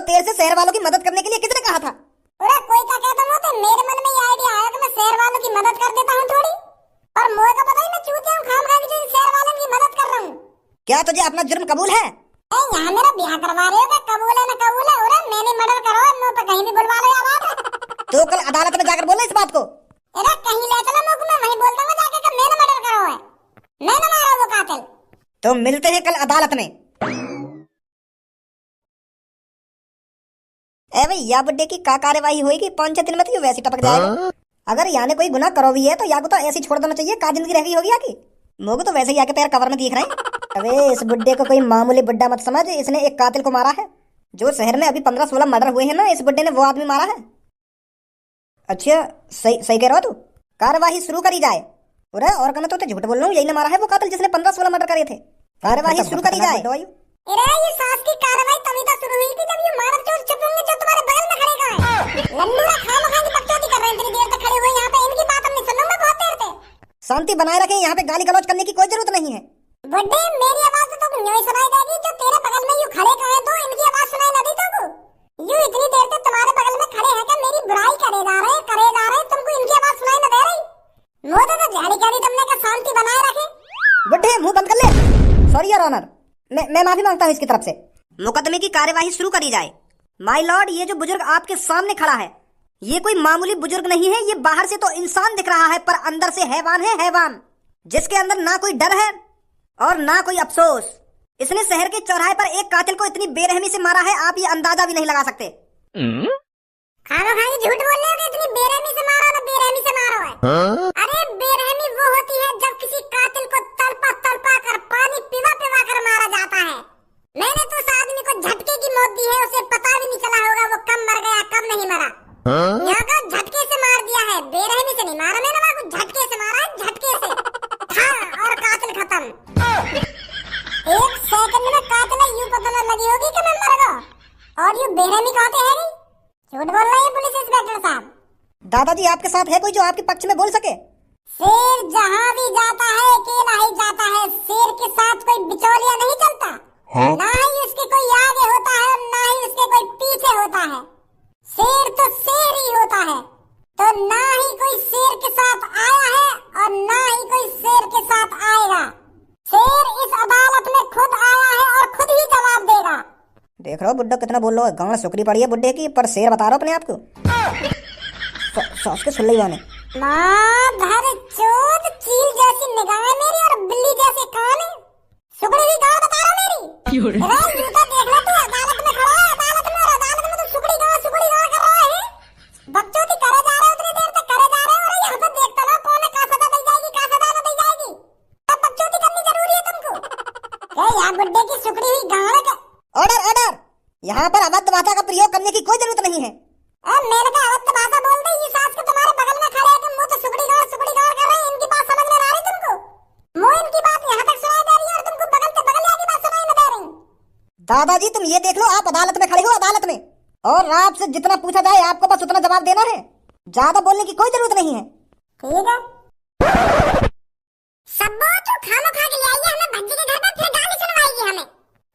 देर से शहर वालों की मदद करने के लिए किसने कहा था? अरे कोई क्या कहता हूँ तो मेरे मन में ये आइडिया आया कि मैं शहर वालों की मदद कर देता हूँ थोड़ी। और मोए का पता ही मैं चूतिया हूँ खाम खा के जो शहर वालों की मदद कर रहा हूँ। क्या तुझे अपना जुर्म कबूल है? यहाँ मेरा ब्याह करवा रहे हो क्या? कबूल है ना कबूल है? अरे मैंने मर्डर करो नो तो कहीं भी बुलवा लो यार। तो कल अदालत में जाकर बोलना इस बात को। अरे कहीं ले चलो मुझको, मैं वहीं बोल दूंगा जाके कि मैंने मर्डर करो है, मैंने मारा वो कातिल। तो मिलते हैं कल अदालत में। ए भाई या बुड्ढे की का कार्यवाही होगी 5-6 दिन में तो वैसे टपक जाएगा। अगर यहाँ ने कोई गुनाह करो भी है तो या को तो ऐसे छोड़ देना चाहिए। का जिंदगी रह गई होगी या की मोग तो वैसे ही आके पैर कवर में दिख रहे हैं। अबे इस बुड्ढे को कोई मामूली बुड्ढा मत समझ, इसने एक कातिल को मारा है। जो शहर में अभी 15-16 मर्डर हुए हैं ना, इस बुड्ढे ने वो आदमी मारा है। अच्छा सही कह रहा हो तू। कार्यवाही शुरू करी जाए। और कहना तो झूठ बोल रहा हूँ, यही ना मारा है वो कातिल जिसने 15-16 मर्डर करे थे। कार्यवाही शुरू करी जाए। अरे ये सास की कार्रवाई तभी तो शुरू हुई थी जब ये मारद चोर छुपेंगे जो तुम्हारे बगल में खड़े हैं। लल्लूरा खामखा की बकचोदी कर रहे हैं, इतनी देर तक खड़े हुए यहाँ पे। इनकी बात हमने सुन लूंगा बहुत देर से। शांति बनाए रखें, यहाँ पे गाली गलौज करने की कोई जरूरत नहीं है। बुड्ढे मेरी आवाज तो तुम यूं ही सुनाई देगी, जो तेरे बगल में यूं खड़े कहे तो इनकी आवाज सुनाई ना दी तुमको। यूं इतनी देर से तुम्हारे बगल में खड़े हैं क्या मेरी बुराई करे जा रहे तुमको इनकी आवाज सुनाई ना दे रही? मुझे तो झाड़ी झाड़ी तुमने का शांति बनाए रखे। बुड्ढे मुंह बंद कर ले। सॉरी योर ऑनर, मैं माफी मांगता हूँ इसकी तरफ से। मुकदमे की कार्यवाही शुरू करी जाए। माय लॉर्ड, ये जो बुजुर्ग आपके सामने खड़ा है ये कोई मामूली बुजुर्ग नहीं है। ये बाहर से तो इंसान दिख रहा है पर अंदर से हैवान है, हैवान जिसके अंदर ना कोई डर है और ना कोई अफसोस। इसने शहर के चौराहे पर एक कातिल को इतनी बेरहमी से मारा है, आप ये अंदाजा भी नहीं लगा सकते। खामखा झूठ बोल रहे हो कि इतनी बेरहमी से मारो ना बेरहमी से मारो है। अरे बेरहमी वो होती है जब किसी कातिल को तड़पा तड़पा कर पानी पिवा पिवा कर मारा जाता है। मैंने तो उस आदमी को झटके की मौत दी है, उसे पता भी नहीं चला होगा वो कब मर गया कब नहीं मरा। यहाँ का झटके से मार दिया है, बेरहमी से नहीं मारा मैंने, वहाँ झटके से मारा है, झटके से। हाँ और कातिल खत्म। एक सेकंड में कातिल यूं पता न लगी होगी कि मैं मर गया। और यूं बेरहमी कहते हैं झूठ बोल रहे हैं पुलिस इंस्पेक्टर साहब। दादाजी आपके साथ है कोई जो आपके पक्ष में बोल सके? शेर जहाँ भी जाता है अकेला ही जाता है। शेर के साथ कोई बिचौलिया नहीं चलता। ना ही उसके कोई आगे होता है ना ही उसके कोई पीछे होता है। शेर तो शेर ही होता है। तो ना ही कोई शेर के साथ आया है और ना ही कोई शेर के साथ आएगा। शेर इस अदालत में खुद आया है और खुद ही जवाब देगा। देख रहा हो बुड्ढा कितना बोल रहा है, गांड सुकड़ी पड़ी है बुड्ढे की, पर शेर बता रहा हो अपने आप को। सॉस के सुन ली वाने। माधर चोद, चील जैसी निगाहें मेरी और बिल्ली जैसे कान है। सुकड़ी हुई गांड बता रहा मेरी। अरे यूं तो देख ले तू अदालत में खड़ा है, अदालत में तो सुकड़ी गांड कर रहा है। बकचोदी करे जा रहे हो उतनी देर तक करे जा रहे हो। और यहाँ पे देखता रहो कौन का सजा दी जाएगी का सजा न दी जाएगी। अब बकचोदी करनी जरूरी है तुमको। यहाँ बुड्ढे की सुकड़ी हुई गांड का ऑर्डर। यहाँ पर अभद्र भाषा का प्रयोग करने की कोई जरूरत नहीं है। मैंने कहा अभद्र भाषा बोल दी। ये सास के तुम्हारे बगल में खड़े हैं, तुम मुझे सुकड़ी गांड कर रहे हैं। इनकी बात समझ में आ रही तुमको? मुझे इनकी बात यहाँ तक सुनाई दे रही है और तुमको बगल से बगल की बात सुनाई नहीं दे रही। दादाजी तुम ये देख लो, आप अदालत में खड़े हो, अदालत में, और आपसे जितना पूछा जाए आपको बस उतना जवाब देना है। ज्यादा बोलने की कोई जरूरत नहीं है। ठीक है सबो तो खामखा के ले आइए हमें भज्जी के घर पे, फिर गाली सुनवाएगी हमें।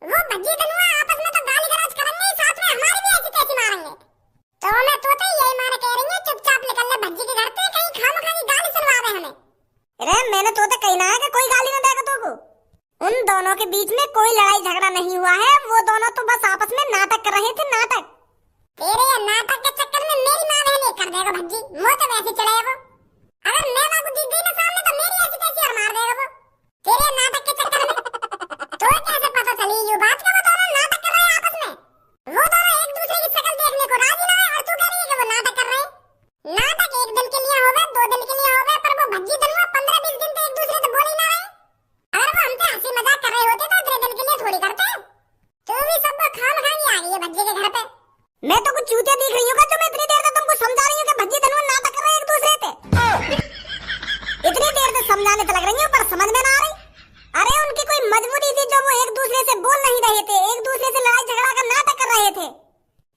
वो भज्जी दनुआ आपस में तो गाली गलौज करेंगे, साथ में हमारी भी ऐसी तैसी मारेंगे। तो मैं तो यही मारे कह रही है चुपचाप निकल ले भज्जी के घर पे, कहीं खामखा की गाली सुनवा दे हमें। अरे मैंने तो कहना है कि कोई गाली न देगा तुमको। उन दोनों के बीच में कोई लड़ाई झगड़ा नहीं हुआ है। वो दोनों तो बस आपस में नाटक कर रहे थे, नाटक। तेरे ये नाटक के चक्कर में मेरी मां बहन कर देगा भज्जी। मुंह तो वैसे चढ़े वो। अगर मैं बाबू को दिख गई ना सामने तो मेरी ऐसी तैसी और मार देगा वो। तेरे नाटक के चक्कर में तो कैसे पता चली ये बात का वो दोनों नाटक कर रहे हैं आपस में? वो दोनों एक दूसरे की शक्ल देखने को राजी ना है और तू कह रही है कि वो नाटक कर रहे हैं। नाटक एक दिन के लिए हो गए, 2 दिन के लिए हो गए, पर वो भज्जी दनुआ 15-20 दिन तो एक दूसरे से बोल ही ना रहे। अगर वो हमसे हंसी मजाक कर रहे होते तो इतने दिन के लिए थोड़ी करते। तू भी सब खामखा आ गई है भज्जी के घर पे। मैं तो कुछ चूतिया दिख रही हूँ क्या जो मैं इतनी देर से तुमको समझा रही हूँ कि भज्जी दनुआ नाटक कर रहे हैं एक दूसरे से? इतनी देर से समझाने तो लग रही हूँ पर समझ में ना आ रही। अरे उनकी कोई मजबूरी थी जो वो एक दूसरे से बोल नहीं रहे थे, एक दूसरे से लड़ाई झगड़ा कर नाटक कर रहे थे।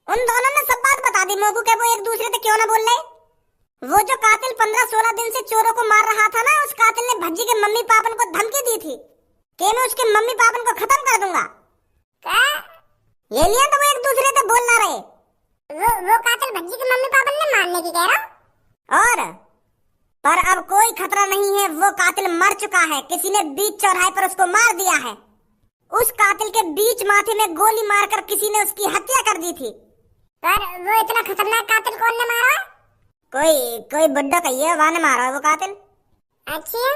उन दोनों ने सब बात बता दी मोगू के वो एक दूसरे से क्यों ना बोल रहे। वो जो कातिल 15-16 दिन से चोरों को मार रहा था ना, उस कातिल ने भज्जी के मम्मी पापन को धमकी दी थी कि मैं उसके मम्मी पापन को खत्म कर दूंगा। क्या? ये लिया तो वो एक दूसरे से बोल ना रहे। वो कातिल भज्जी के मम्मी पापा ने मारने की कह रहा। और पर अब कोई खतरा नहीं है, वो कातिल मर चुका है। किसी ने बीच चौराहे पर उसको मार दिया है। उस कातिल के बीच माथे में गोली मारकर किसी ने उसकी हत्या कर दी थी। पर वो इतना खतरनाक कातिल कौन ने मारा? कोई बुड्ढा कहिए वहां ने मारा है वो कातिल। अच्छा,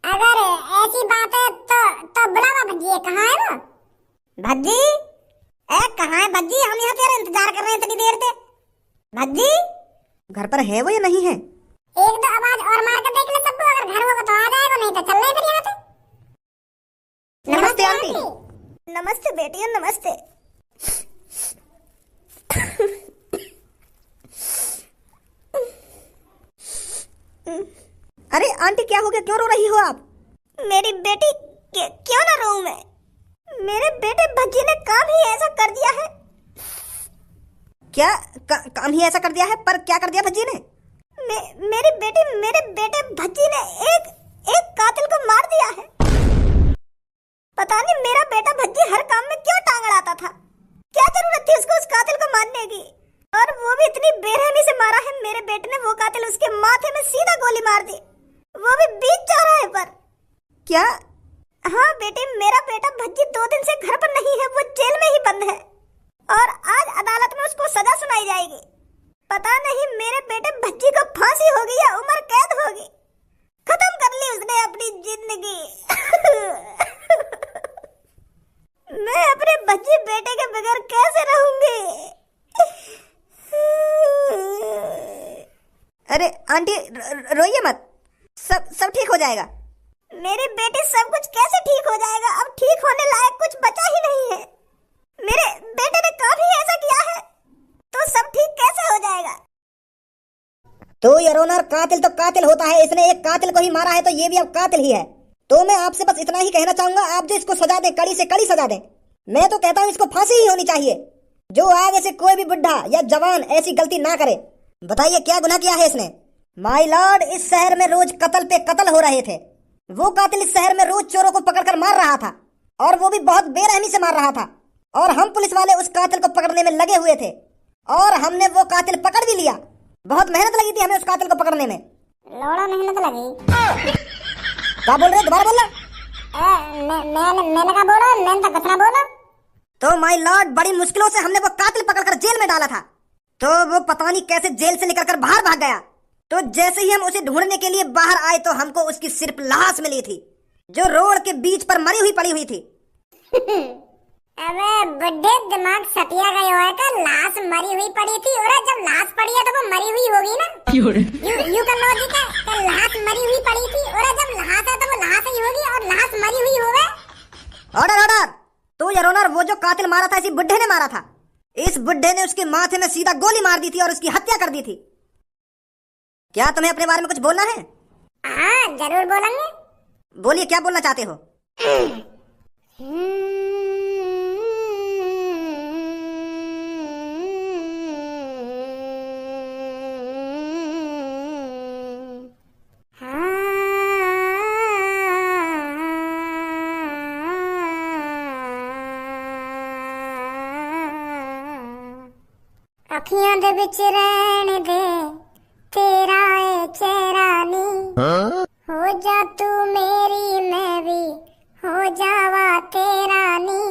अगर ऐसी बात है तो बुलावा भज्जी, कहाँ है वो? भज्जी कहाँ है भज्जी? हम यहाँ तेरा इंतजार कर रहे हैं इतनी देर से। भज्जी घर पर है वो या नहीं है? एक दो आवाज और मार कर देख ले सबको, अगर घर होगा तो आ जाएगा, नहीं तो चल रहे फिर यहाँ से। नमस्ते आंटी। नमस्ते बेटियों, नमस्ते। अरे आंटी क्या हो गया, क्यों रो रही हो आप? मेरी बेटी क्यों ना रोऊं मैं? मेरे बेटे भज्जी ने काम ही ऐसा कर दिया है। क्या काम ही ऐसा कर दिया है? पर क्या कर दिया भज्जी ने? मेरे बेटे भज्जी ने एक कातिल को मार दिया है। पता नहीं मेरा बेटा भज्जी हर काम में क्यों टांग अड़ाता था। क्या जरूरत थी उसको उस कातिल को मारने की? और वो भी इतनी बेरहमी से मारा है मेरे बेटे ने। वो कातिल उसके माथे में सीधा गोली मार दी, वो भी बीच चौराहे पर। क्या? हाँ बेटे, मेरा बेटा भज्जी 2 दिन से घर पर नहीं है, वो जेल में ही बंद है और आज अदालत में उसको सजा सुनाई जाएगी। पता नहीं मेरे बेटे भज्जी को फांसी होगी या उम्र कैद होगी। खत्म कर ली उसने अपनी जिंदगी। मैं अपने भज्जी बेटे के बगैर कैसे रहूंगी? अरे आंटी रोइए मत, सब ठीक हो जाएगा। मेरे बेटे सब कुछ कैसे ठीक हो जाएगा? अब ठीक होने लायक कुछ बचा ही नहीं है। मेरे बेटे ने काम ही ऐसा किया है तो सब ठीक कैसे हो जाएगा? तो योर ऑनर, कातिल तो कातिल होता है। इसने एक कातिल को ही मारा है तो ये भी अब कातिल ही है। तो मैं आपसे बस इतना ही कहना चाहूंगा, आप जो इसको सजा दें, कड़ी से कड़ी सजा दें। मैं तो कहता हूँ इसको फांसी ही होनी चाहिए। जो आगे से कोई भी बुढ़ा या जवान ऐसी गलती ना करे। बताइए क्या गुनाह किया है इसने? माय लॉर्ड, इस शहर में रोज कत्ल पे कत्ल हो रहे थे। वो कातिल इस शहर में रोज चोरों को पकड़कर मार रहा था और वो भी बहुत बेरहमी से मार रहा था। और हम पुलिस वाले उस कातिल को पकड़ने में लगे हुए थे और हमने वो कातिल पकड़ भी लिया। बहुत मेहनत लगी थी हमें उस कातिल को पकड़ने में। लोड़ा मेहनत लगी? क्या बोल रहे, दोबारा बोलना। मैंने क्या बोला? मैंने तो कतना बोला। तो माय लॉर्ड, बड़ी मुश्किलों से हमने वो कातिल पकड़कर जेल में डाला था। तो वो पता नहीं कैसे जेल से निकलकर बाहर भाग गया। तो जैसे ही हम उसे ढूंढने के लिए बाहर आए तो हमको उसकी सिर्फ लाश मिली थी, जो रोड के बीच पर मरी हुई पड़ी हुई थी। अबे बुड्ढे, दिमाग सटिया गया है का? लाश मरी हुई पड़ी थी, और जब लाश पड़ी है तो वो मरी हुई होगी ना। यू का लॉजिक है कि लाश मरी हुई पड़ी थी और जब लाश है तो वो लाश ही होगी और लाश मरी हुई होगी। Order order. तो योर ऑनर, वो जो कातिल मारा था इसी बुड्ढे ने मारा था। इस बुड्ढे ने उसके माथे में सीधा गोली मार दी थी और उसकी हत्या कर दी थी। क्या तुम्हें अपने बारे में कुछ बोलना है? हाँ जरूर बोलेंगे। बोलिए, क्या बोलना चाहते हो? अखियां दे विच रहन दे तेरा ए चेहरा नी, हो जा तू मेरी मैं भी हो जावा तेरा नी,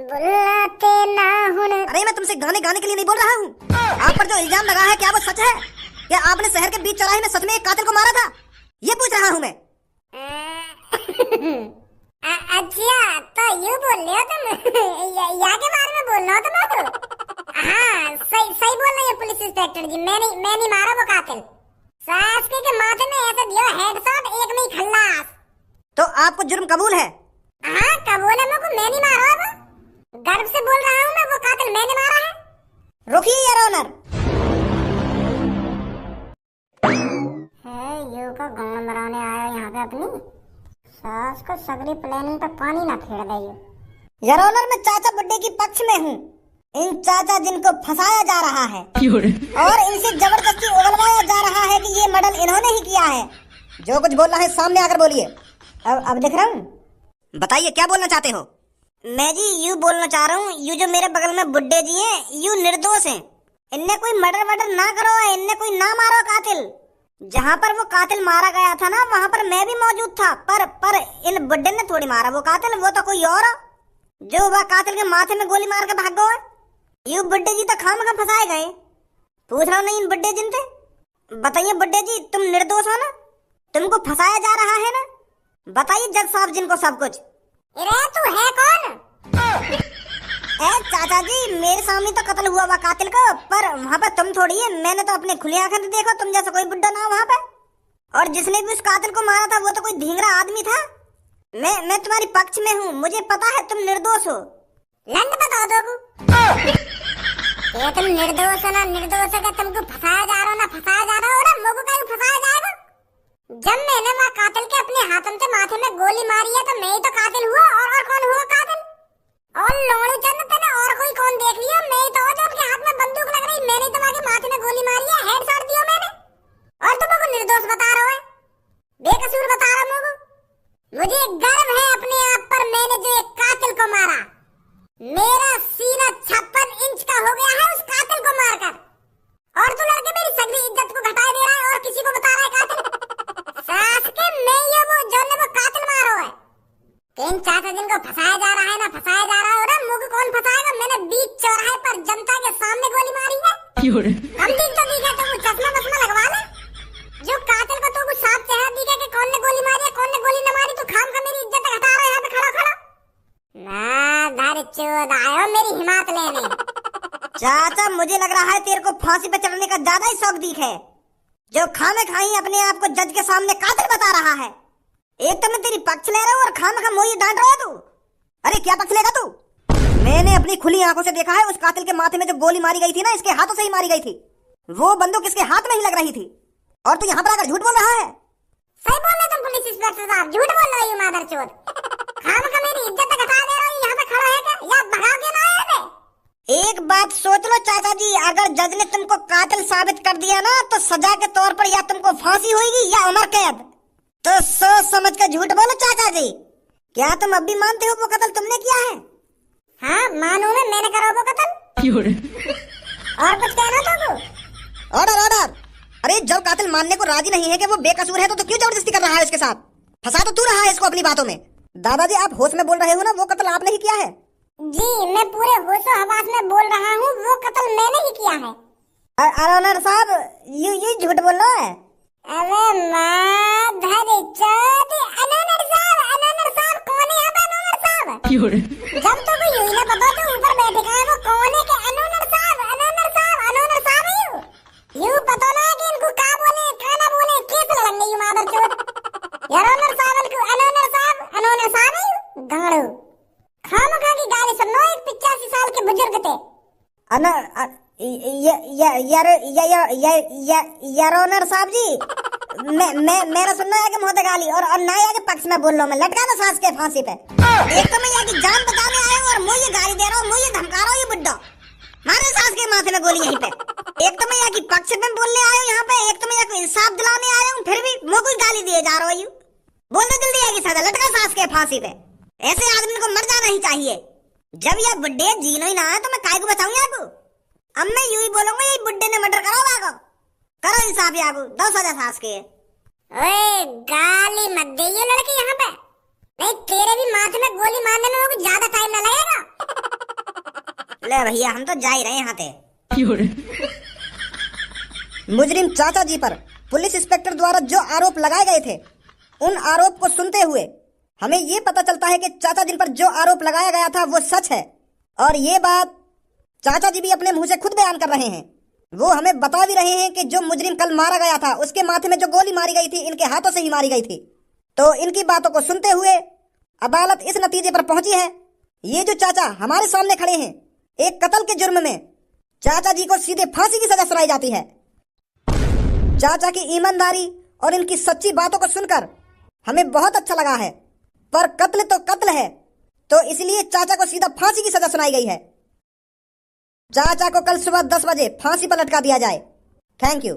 बुलाते ना हुन। अरे मैं तुमसे गाने गाने के लिए नहीं बोल रहा हूँ। आप पर जो इल्जाम लगा है क्या वो सच है? क्या आपने शहर के बीच चौराहे में सच में एक कातिल को मारा था? ये पूछ रहा हूँ मैं। अच्छा तो यूँ बोल रहे हो तुम? या के बारे में बोल रहे हो तुम? हाँ सही बोल रही है पुलिस इंस्पेक्टर जी। मैं नहीं मारा वो कातिल। सासके के माथे में ऐसा दिया हेडशॉट, एक नहीं खल्लास। तो आपको जुर्म कबूल है? हाँ कबूल है मुझको, मैं नहीं मारा वो। गर्व से बोल रहा हूँ मैं, वो कातिल मैंने मारा है। रुकिए यार ऑनर। यू का गंगा मराने आया यहाँ पे अपनी सास को सगली प्लानिंग पे पानी ना फेर दे। यार ऑनर, मैं चाचा बुड्ढे की पक्ष में हूँ। इन चाचा जिनको फंसाया जा रहा है और इनसे जबरदस्ती उगलवाया जा रहा है कि ये मर्डर इन्होंने ही किया है। जो कुछ बोलना है सामने आकर बोलिए। अब दिख रहा हूँ। बताइए क्या बोलना चाहते हो? मैं जी यूं बोलना चाह रहा हूँ, यू जो मेरे बगल में बुड्ढे जी हैं, यू निर्दोष हैं। इनने कोई मर्डर वर्डर ना करो, इनने कोई ना मारो कातिल। जहाँ पर वो कातिल मारा गया था ना, वहाँ पर मैं भी मौजूद था। पर इन बुड्ढे ने थोड़ी मारा वो कातिल, वो तो कोई और जो वह कातिल के माथे में गोली मार के भाग गए। यू बुड्ढे जी तो खामखा फंसाए गए। पूछ रहा हूँ नहीं इन बुड्ढे जिन से, बताइए बुड्ढे जी तुम निर्दोष हो ना? तुमको फंसाया जा रहा है ना? बताइए जज साहब जिनको सब कुछ। अरे तू है कौन? चाचा जी मेरे सामने तो कत्ल हुआ हुआ कातिल का, पर वहाँ पर तुम थोड़ी है। मैंने तो अपनी खुली आंखें से देखा, तुम जैसा कोई बुड्ढा ना वहाँ पे। और जिसने भी उस कातिल को मारा था वो तो कोई धींगरा आदमी था। मैं तुम्हारी पक्ष में हूँ, मुझे पता है तुम निर्दोष हो। लंड बताओ दो ये तुम निर्दोष हो ना निर्दोष है, तुमको फंसाया जा रहा हो ना फंसाया जा रहा हो ना, मुझको कहीं फंसाया जाएगा। जब मैंने वहाँ कातिल के अपने हाथों से माथे में गोली मारी है तो मैं ही तो कातिल हुआ, और कौन हुआ कातिल? और लोड़ू चंद तेने और कोई कौन देख लिया? मैं ही तो हूँ जो उनके हाथ में बंदूक लग रही, मैंने तो वहाँ के माथे में गोली मारी है, हेडशॉट दिया मैंने। और तुम मुझको निर्दोष बता रहे हो, बेकसूर बता रहा हूँ मुझको। मुझे गर्व है अपने आप पर, मैंने जो एक कातिल को मारा। मेरा सीना 56 इंच का हो गया है उस कातिल को मारकर, और तू लड़के मेरी सगली इज्जत को घटा दे रहा है और किसी को बता रहा है कातिल। सास के मैं ये वो जो ने वो कातिल मारो है। तीन चाचा जिनको फंसाया जा रहा है ना फंसाया जा रहा है ना, मुझे कौन फंसाएगा? मैंने बीच चौराहे पर जनता के सामने गोली मारी है। हम दिख तो दिखे तो चश्मा बसमा लगवा ले। जो कातिल को तू कुछ साफ चेहरा दिखे कि कौन ने गोली मारी है कौन ने गोली न मारी, तू खाम का मेरी इज्जत घटा रहा है यहाँ पे खड़ा खड़ा ना। धर चोद आयो मेरी हिम्मत लेने। चाचा मुझे लग रहा है तेरे को फांसी पे चढ़ने का ज्यादा ही शौक दिख है, जो खामे खाई अपने आप को जज के सामने कातिल बता रहा है। एक तो मैं तेरी पक्ष ले रहा हूँ और खाम खा मोई डांट रहा है तू। अरे क्या पक्ष लेगा तू? मैंने अपनी खुली आंखों से देखा है, उस कातिल के माथे में जो गोली मारी गई थी ना, इसके हाथों से ही मारी गई थी। वो बंदूक इसके हाथ में ही लग रही थी, और तू यहाँ पर आकर झूठ बोल रहा है। सही बोल रहे तुम पुलिस इंस्पेक्टर साहब, झूठ बोल रहे हो मादरचोद। खाम का मेरी इज्जत घटा दे रहा है, यहाँ पे खड़ा है क्या या भगा के ना आए थे? एक बात सोच लो चाचा जी, अगर जज ने तुमको कातिल साबित कर दिया ना तो सजा के तौर पर या तुमको फांसी होगी या उम्र कैद। तो सोच समझ कर झूठ बोलो चाचा जी। क्या तुम अब भी मानते हो वो कत्ल तुमने किया है? हाँ मानू मैंने करा वो कत्ल। और कुछ कहना तो? Order order. अरे जब कातिल मानने को राजी नहीं है कि वो बेकसूर है तो क्यों जबरदस्ती कर रहा है उसके साथ? फंसा तो तू रहा है इसको अपनी बातों में। दादाजी आप होश में बोल रहे हो ना, वो कत्ल आपने ही किया है? जी मैं पूरे होशो हवास में बोल रहा हूँ, वो कत्ल मैंने ही किया है। अरोनर साहब ये झूठ बोल रहा है। अरे माधर चोद, अनोनर साहब कौन है यहाँ पे? अनोनर साहब जब तो कोई यूं ही ना पता तो ऊपर बैठे हैं वो कौन है कि अनोनर साहब यूं पता ना कि इनको का बोले का ना बोले, कैसे लड़ेंगे यू मादर चोद। यार अनोनर साहब है गाड़ो खामखा की गाली सुनो। एक 85 साल के बुजुर्ग थे। यारोनर साहब जी, मेरा सुनना है कि मोहते गाली और ना आगे पक्ष में बोल लो, मैं लटका दो सास के फांसी पे। एक तो मैं यहाँ की जान बचाने आया हूँ और मुझे गाली दे रहा हूँ, मुझे धमका रहा हूँ ये बुड्ढा। मारे सास के माथे में गोली यहीं पे। एक तो मैं यहाँ की पक्ष में बोलने आया हूँ यहाँ पे, एक तो मैं यहाँ को इंसाफ दिलाने आया हूँ, फिर भी मुझे कोई गाली दिए जा रहा हूँ। बोल दो जल्दी आएगी सजा, लटका सास के फांसी पे। ऐसे आदमी को मर जाना ही चाहिए। जब यह बुड्ढे जीनो ही ना है तो मैं काय को बचाऊं यागू? अब मैं यूं ही बोलूंगा ये बुड्ढे ने मर्डर करा होगा। करो इंसाफ यागू, दो सजा सास के। ओए गाली मत दे ये लड़की यहाँ पे, नहीं तेरे भी माथे में गोली मारने में कुछ ज्यादा टाइम न लगेगा। ले भैया हम तो जा ही रहे यहाँ पे। मुजरिम चाचा जी पर पुलिस इंस्पेक्टर द्वारा जो आरोप लगाए गए थे, उन आरोप को सुनते हुए हमें ये पता चलता है कि चाचा जिन पर जो आरोप लगाया गया था वो सच है। और ये बात चाचा जी भी अपने मुंह से खुद बयान कर रहे हैं। वो हमें बता भी रहे हैं कि जो मुजरिम कल मारा गया था उसके माथे में जो गोली मारी गई थी इनके हाथों से ही मारी गई थी। तो इनकी बातों को सुनते हुए अदालत इस नतीजे पर पहुंची है, ये जो चाचा हमारे सामने खड़े हैं, एक कत्ल के जुर्म में चाचा जी को सीधे फांसी की सजा सुनाई जाती है। चाचा की ईमानदारी और इनकी सच्ची बातों को सुनकर हमें बहुत अच्छा लगा है, पर कत्ल तो कत्ल है, तो इसलिए चाचा को सीधा फांसी की सजा सुनाई गई है। चाचा को कल सुबह 10 बजे फांसी पर लटका दिया जाए। Thank you.